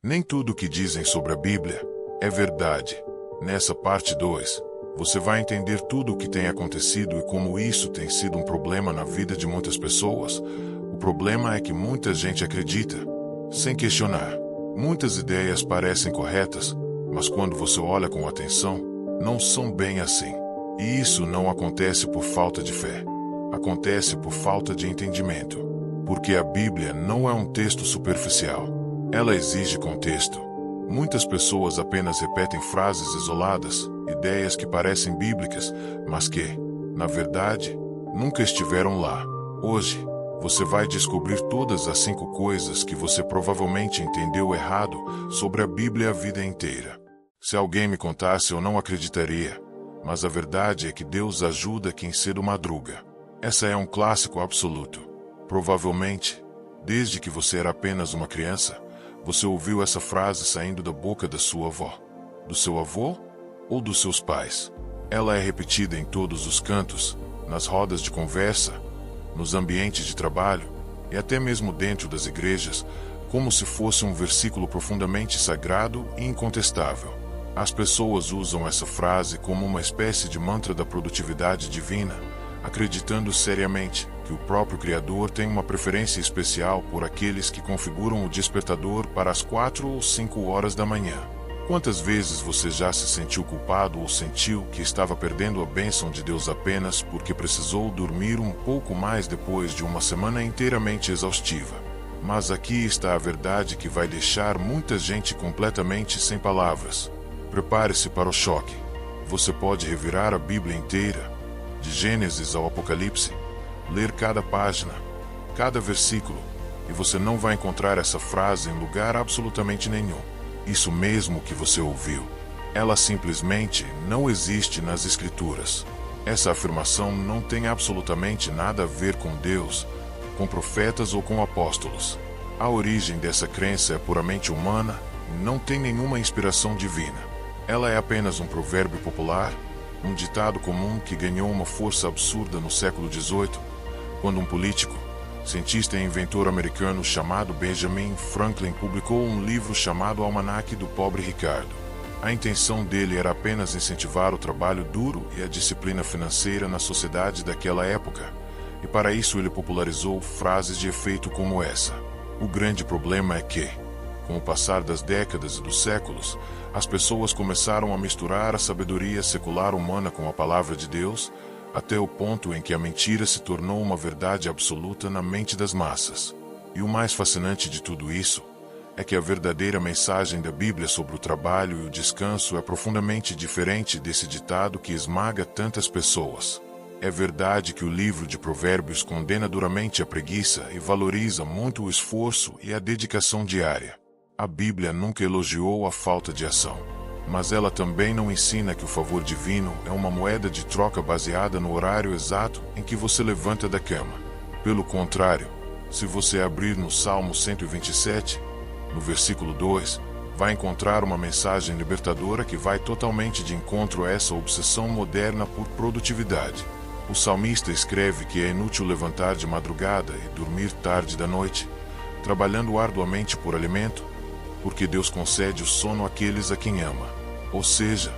Nem tudo o que dizem sobre a Bíblia é verdade. Nessa parte 2, você vai entender tudo o que tem acontecido e como isso tem sido um problema na vida de muitas pessoas. O problema é que muita gente acredita, sem questionar. Muitas ideias parecem corretas, mas quando você olha com atenção, não são bem assim. E isso não acontece por falta de fé. Acontece por falta de entendimento. Porque a Bíblia não é um texto superficial. Ela exige contexto. Muitas pessoas apenas repetem frases isoladas, ideias que parecem bíblicas, mas que, na verdade, nunca estiveram lá. Hoje, você vai descobrir todas as 5 coisas que você provavelmente entendeu errado sobre a Bíblia a vida inteira. Se alguém me contasse, eu não acreditaria. Mas a verdade é que Deus ajuda quem cedo madruga. Essa é um clássico absoluto. Provavelmente, desde que você era apenas uma criança, você ouviu essa frase saindo da boca da sua avó, do seu avô ou dos seus pais. Ela é repetida em todos os cantos, nas rodas de conversa, nos ambientes de trabalho e até mesmo dentro das igrejas, como se fosse um versículo profundamente sagrado e incontestável. As pessoas usam essa frase como uma espécie de mantra da produtividade divina, acreditando seriamente que o próprio Criador tem uma preferência especial por aqueles que configuram o despertador para as 4 ou 5 horas da manhã. Quantas vezes você já se sentiu culpado ou sentiu que estava perdendo a bênção de Deus apenas porque precisou dormir um pouco mais depois de uma semana inteiramente exaustiva? Mas aqui está a verdade que vai deixar muita gente completamente sem palavras. Prepare-se para o choque. Você pode revirar a Bíblia inteira, de Gênesis ao Apocalipse, ler cada página, cada versículo, e você não vai encontrar essa frase em lugar absolutamente nenhum. Isso mesmo que você ouviu. Ela simplesmente não existe nas Escrituras. Essa afirmação não tem absolutamente nada a ver com Deus, com profetas ou com apóstolos. A origem dessa crença é puramente humana e não tem nenhuma inspiração divina. Ela é apenas um provérbio popular, um ditado comum que ganhou uma força absurda no século XVIII, quando um político, cientista e inventor americano chamado Benjamin Franklin publicou um livro chamado Almanaque do Pobre Ricardo. A intenção dele era apenas incentivar o trabalho duro e a disciplina financeira na sociedade daquela época, e para isso ele popularizou frases de efeito como essa. O grande problema é que, com o passar das décadas e dos séculos, as pessoas começaram a misturar a sabedoria secular humana com a palavra de Deus, até o ponto em que a mentira se tornou uma verdade absoluta na mente das massas. E o mais fascinante de tudo isso é que a verdadeira mensagem da Bíblia sobre o trabalho e o descanso é profundamente diferente desse ditado que esmaga tantas pessoas. É verdade que o livro de Provérbios condena duramente a preguiça e valoriza muito o esforço e a dedicação diária. A Bíblia nunca elogiou a falta de ação. Mas ela também não ensina que o favor divino é uma moeda de troca baseada no horário exato em que você levanta da cama. Pelo contrário, se você abrir no Salmo 127, no versículo 2, vai encontrar uma mensagem libertadora que vai totalmente de encontro a essa obsessão moderna por produtividade. O salmista escreve que é inútil levantar de madrugada e dormir tarde da noite, trabalhando arduamente por alimento, porque Deus concede o sono àqueles a quem ama. Ou seja,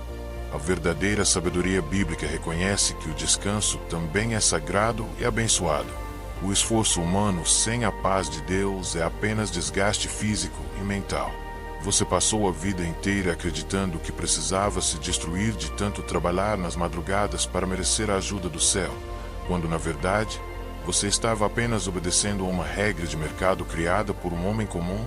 a verdadeira sabedoria bíblica reconhece que o descanso também é sagrado e abençoado. O esforço humano sem a paz de Deus é apenas desgaste físico e mental. Você passou a vida inteira acreditando que precisava se destruir de tanto trabalhar nas madrugadas para merecer a ajuda do céu, quando na verdade, você estava apenas obedecendo a uma regra de mercado criada por um homem comum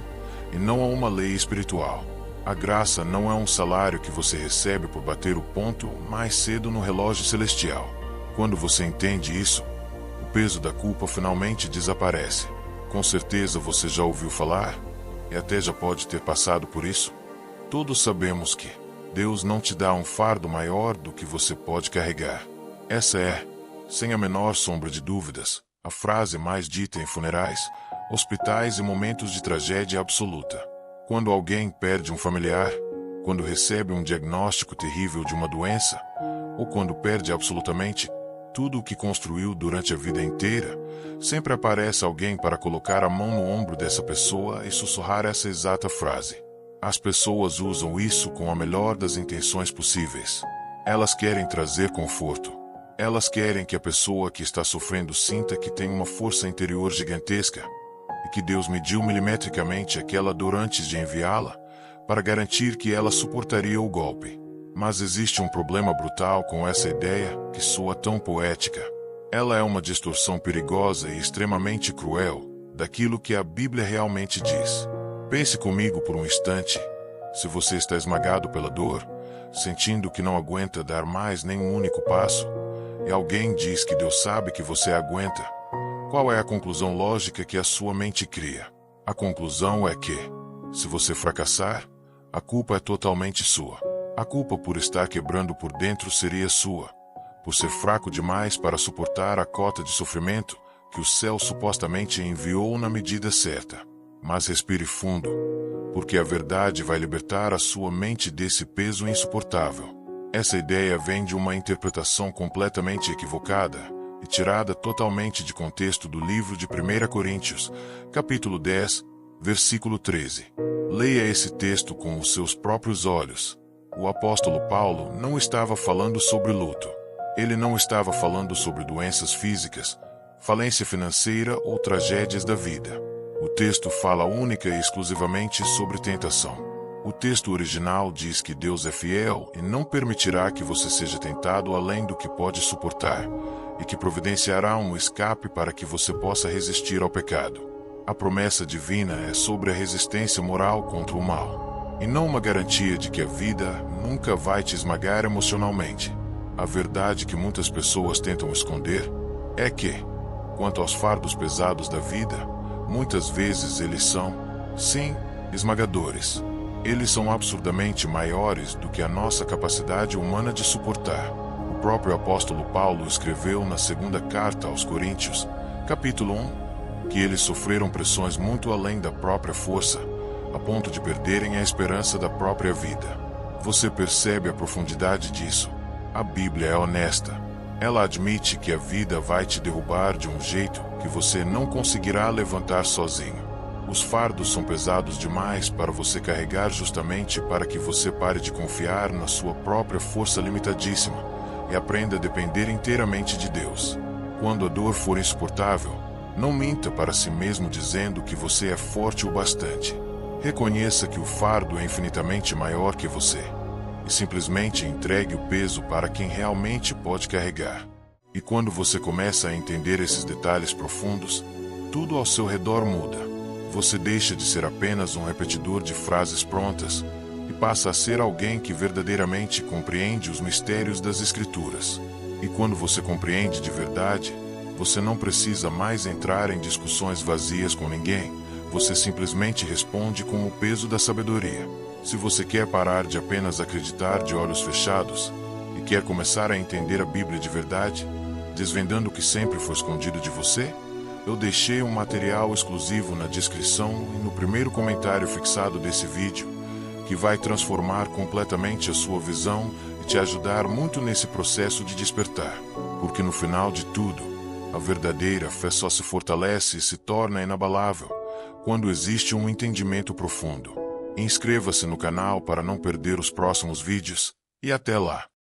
e não a uma lei espiritual. A graça não é um salário que você recebe por bater o ponto mais cedo no relógio celestial. Quando você entende isso, o peso da culpa finalmente desaparece. Com certeza você já ouviu falar, e até já pode ter passado por isso. Todos sabemos que Deus não te dá um fardo maior do que você pode carregar. Essa é, sem a menor sombra de dúvidas, a frase mais dita em funerais, hospitais e momentos de tragédia absoluta. Quando alguém perde um familiar, quando recebe um diagnóstico terrível de uma doença, ou quando perde absolutamente tudo o que construiu durante a vida inteira, sempre aparece alguém para colocar a mão no ombro dessa pessoa e sussurrar essa exata frase. As pessoas usam isso com a melhor das intenções possíveis. Elas querem trazer conforto. Elas querem que a pessoa que está sofrendo sinta que tem uma força interior gigantesca e que Deus mediu milimetricamente aquela dor antes de enviá-la para garantir que ela suportaria o golpe. Mas existe um problema brutal com essa ideia que soa tão poética. Ela é uma distorção perigosa e extremamente cruel daquilo que a Bíblia realmente diz. Pense comigo por um instante. Se você está esmagado pela dor, sentindo que não aguenta dar mais nem um único passo, e alguém diz que Deus sabe que você aguenta, qual é a conclusão lógica que a sua mente cria? A conclusão é que, se você fracassar, a culpa é totalmente sua. A culpa por estar quebrando por dentro seria sua, por ser fraco demais para suportar a cota de sofrimento que o céu supostamente enviou na medida certa. Mas respire fundo, porque a verdade vai libertar a sua mente desse peso insuportável. Essa ideia vem de uma interpretação completamente equivocada e tirada totalmente de contexto do livro de 1 Coríntios, capítulo 10, versículo 13. Leia esse texto com os seus próprios olhos. O apóstolo Paulo não estava falando sobre luto. Ele não estava falando sobre doenças físicas, falência financeira ou tragédias da vida. O texto fala única e exclusivamente sobre tentação. O texto original diz que Deus é fiel e não permitirá que você seja tentado além do que pode suportar, e que providenciará um escape para que você possa resistir ao pecado. A promessa divina é sobre a resistência moral contra o mal, e não uma garantia de que a vida nunca vai te esmagar emocionalmente. A verdade que muitas pessoas tentam esconder é que, quanto aos fardos pesados da vida, muitas vezes eles são, sim, esmagadores. Eles são absurdamente maiores do que a nossa capacidade humana de suportar. O próprio apóstolo Paulo escreveu na segunda carta aos Coríntios, capítulo 1, que eles sofreram pressões muito além da própria força, a ponto de perderem a esperança da própria vida. Você percebe a profundidade disso? A Bíblia é honesta. Ela admite que a vida vai te derrubar de um jeito que você não conseguirá levantar sozinho. Os fardos são pesados demais para você carregar, justamente para que você pare de confiar na sua própria força limitadíssima e aprenda a depender inteiramente de Deus. Quando a dor for insuportável, não minta para si mesmo dizendo que você é forte o bastante. Reconheça que o fardo é infinitamente maior que você e simplesmente entregue o peso para quem realmente pode carregar. E quando você começa a entender esses detalhes profundos, tudo ao seu redor muda. Você deixa de ser apenas um repetidor de frases prontas e passa a ser alguém que verdadeiramente compreende os mistérios das Escrituras. E quando você compreende de verdade, você não precisa mais entrar em discussões vazias com ninguém. Você simplesmente responde com o peso da sabedoria. Se você quer parar de apenas acreditar de olhos fechados e quer começar a entender a Bíblia de verdade, desvendando o que sempre foi escondido de você, eu deixei um material exclusivo na descrição e no primeiro comentário fixado desse vídeo, que vai transformar completamente a sua visão e te ajudar muito nesse processo de despertar. Porque no final de tudo, a verdadeira fé só se fortalece e se torna inabalável quando existe um entendimento profundo. Inscreva-se no canal para não perder os próximos vídeos, e até lá!